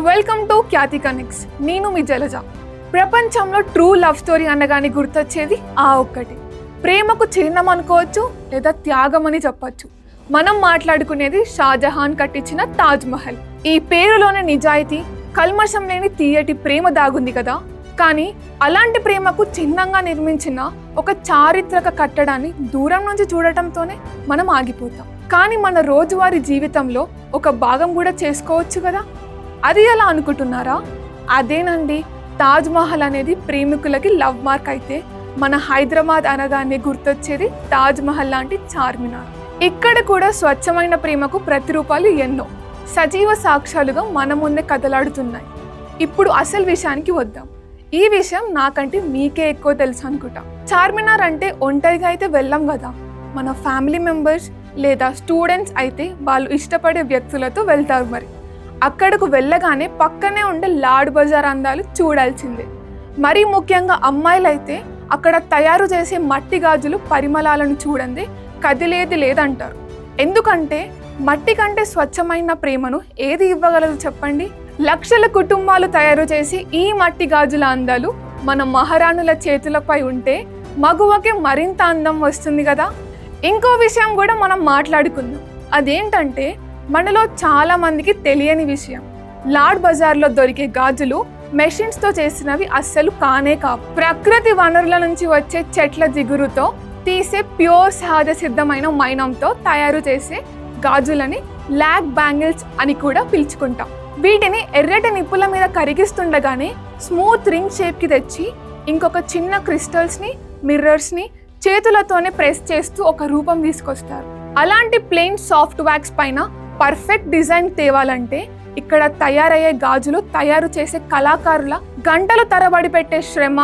Welcome to Khyati connects. నేను మీ జలజ. ప్రపంచంలో true love story అనగానే గుర్తొచ్చేది ఆ ఒక్కటి. ప్రేమకు చిహ్నం అనుకోవచ్చు, లేదా త్యాగం అని చెప్పచ్చు. మనం మాట్లాడుకునేది షాజహాన్ కట్టించిన తాజ్ మహల్. ఈ పేరులోనే నిజాయితీ, కల్మషం లేని తీయటి ప్రేమ దాగుంది కదా. కానీ అలాంటి ప్రేమకు చిహ్నంగా నిర్మించిన ఒక చారిత్రక కట్టడాన్ని దూరం నుంచి చూడటంతోనే మనం ఆగిపోతాం. కానీ మన రోజువారీ జీవితంలో ఒక భాగం కూడా చేసుకోవచ్చు కదా. అది ఎలా అనుకుంటున్నారా? అదేనండి, తాజ్ మహల్ అనేది ప్రేమికులకి లవ్ మార్క్ అయితే మన హైదరాబాద్ అనగానే గుర్తొచ్చేది తాజ్ మహల్ లాంటి చార్మినార్. ఇక్కడ కూడా స్వచ్ఛమైన ప్రేమకు ప్రతిరూపాలు ఎన్నో సజీవ సాక్ష్యాలుగా మన ముందే కదలాడుతున్నాయి. ఇప్పుడు అసలు విషయానికి వద్దాం. ఈ విషయం నాకంటే మీకే ఎక్కువ తెలుసు అనుకుంటా. చార్మినార్ అంటే ఒంటరిగా అయితే వెళ్ళాం కదా. మన ఫ్యామిలీ మెంబర్స్ లేదా స్టూడెంట్స్ అయితే వాళ్ళు ఇష్టపడే వ్యక్తులతో వెళ్తారు. మరి అక్కడకు వెళ్ళగానే పక్కనే ఉండే లాడ్ బజార్ అందాలు చూడాల్సిందే. మరీ ముఖ్యంగా అమ్మాయిలు అయితే అక్కడ తయారు చేసే మట్టి గాజులు పరిమళాలను చూడండి కదిలేది లేదంటారు. ఎందుకంటే మట్టి కంటే స్వచ్ఛమైన ప్రేమను ఏది ఇవ్వగలదు చెప్పండి? లక్షల కుటుంబాలు తయారు చేసి ఈ మట్టి గాజుల అందాలు మన మహారాణుల చేతులపై ఉంటే మగువకి మరింత అందం వస్తుంది కదా. ఇంకో విషయం కూడా మనం మాట్లాడుకుందాం. అదేంటంటే మనలో చాలా మందికి తెలియని విషయం. లాడ్ బజార్లో దొరికే గాజులు మెషిన్స్తో చేసినవి అస్సలు కానే కావు. ప్రకృతి వనరుల నుంచి వచ్చే చెట్ల జిగురుతో తీసే ప్యూర్ సహజ సిద్ధమైన మైనంతో తయారు చేసే గాజులని లాక్ బ్యాంగిల్స్ అని కూడా పిలుచుకుంటాం. వీటిని ఎర్రటి నిప్పుల మీద కరిగిస్తుండగానే స్మూత్ రింగ్ షేప్కి తెచ్చి ఇంకొక చిన్న క్రిస్టల్స్ని, మిర్రర్స్ని చేతులతోనే ప్రెస్ చేస్తూ ఒక రూపం తీసుకొస్తారు. అలాంటి ప్లెయిన్ సాఫ్ట్ వ్యాక్స్ పైన పర్ఫెక్ట్ డిజైన్ తేవాలంటే ఇక్కడ తయారయ్యే గాజులు తయారు చేసే కళాకారుల గంటలు తరబడి పెట్టే శ్రమ,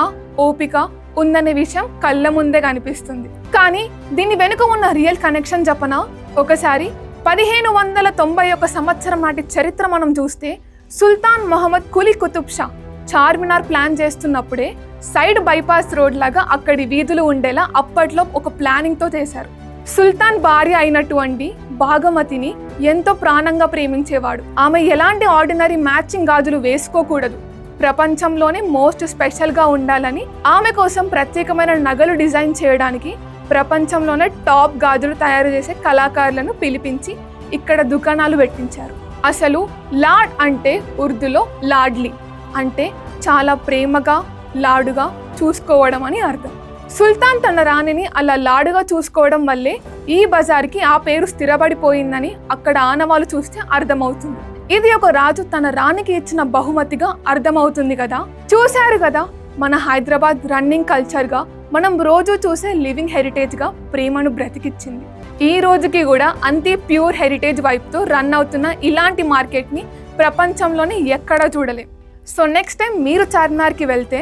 ఓపిక ఉందనే విషయం కళ్ళ ముందే కనిపిస్తుంది. కానీ దీని వెనుక ఉన్న రియల్ కనెక్షన్ చెప్పనా? ఒకసారి 1591 సంవత్సరం నాటి చరిత్ర మనం చూస్తే సుల్తాన్ మొహమ్మద్ కులీ కుతుబ్ షా చార్మినార్ ప్లాన్ చేస్తున్నప్పుడే సైడ్ బైపాస్ రోడ్ లాగా అక్కడి వీధులు ఉండేలా అప్పట్లో ఒక ప్లానింగ్తో చేశారు. సుల్తాన్ భార్య అయినటువంటి భాగమతిని ఎంతో ప్రాణంగా ప్రేమించేవాడు. ఆమె ఎలాంటి ఆర్డినరీ మ్యాచింగ్ గాజులు వేసుకోకూడదు, ప్రపంచంలోనే మోస్ట్ స్పెషల్గా ఉండాలని ఆమె కోసం ప్రత్యేకమైన నగలు డిజైన్ చేయడానికి ప్రపంచంలోనే టాప్ గాజులు తయారు చేసే కళాకారులను పిలిపించి ఇక్కడ దుకాణాలు పెట్టించారు. అసలు లాడ్ అంటే ఉర్దూలో లాడ్లీ అంటే చాలా ప్రేమగా, లాడుగా చూసుకోవడం అని అర్థం. సుల్తాన్ తన రాణిని అలా లాడుగా చూసుకోవడం వల్లే ఈ బజార్కి ఆ పేరు స్థిరపడిపోయిందని అక్కడ ఆనవాళ్ళు చూస్తే అర్థమవుతుంది. ఇది ఒక రాజు తన రాణికి ఇచ్చిన బహుమతిగా అర్థమవుతుంది కదా. చూశారు కదా, మన హైదరాబాద్ రన్నింగ్ కల్చర్గా మనం రోజు చూసే లివింగ్ హెరిటేజ్గా ప్రేమను బ్రతికిచ్చింది. ఈ రోజుకి కూడా అంతే ప్యూర్ హెరిటేజ్ వైపుతో రన్ అవుతున్న ఇలాంటి మార్కెట్ని ప్రపంచంలోనే ఎక్కడా చూడలేం. సో నెక్స్ట్ టైం మీరు చార్మినార్కి వెళ్తే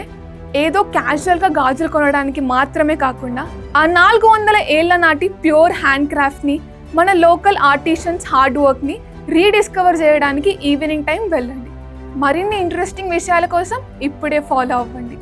ఏదో క్యాజువల్గా గాజులు కొనడానికి మాత్రమే కాకుండా ఆ 400 ఏళ్ల నాటి ప్యూర్ హ్యాండ్ క్రాఫ్ట్ని, మన లోకల్ ఆర్టిషన్స్ హార్డ్ వర్క్ని రీడిస్కవర్ చేయడానికి ఈవినింగ్ టైం వెళ్ళండి. మరిన్ని ఇంట్రెస్టింగ్ విషయాల కోసం ఇప్పుడే ఫాలో అవ్వండి.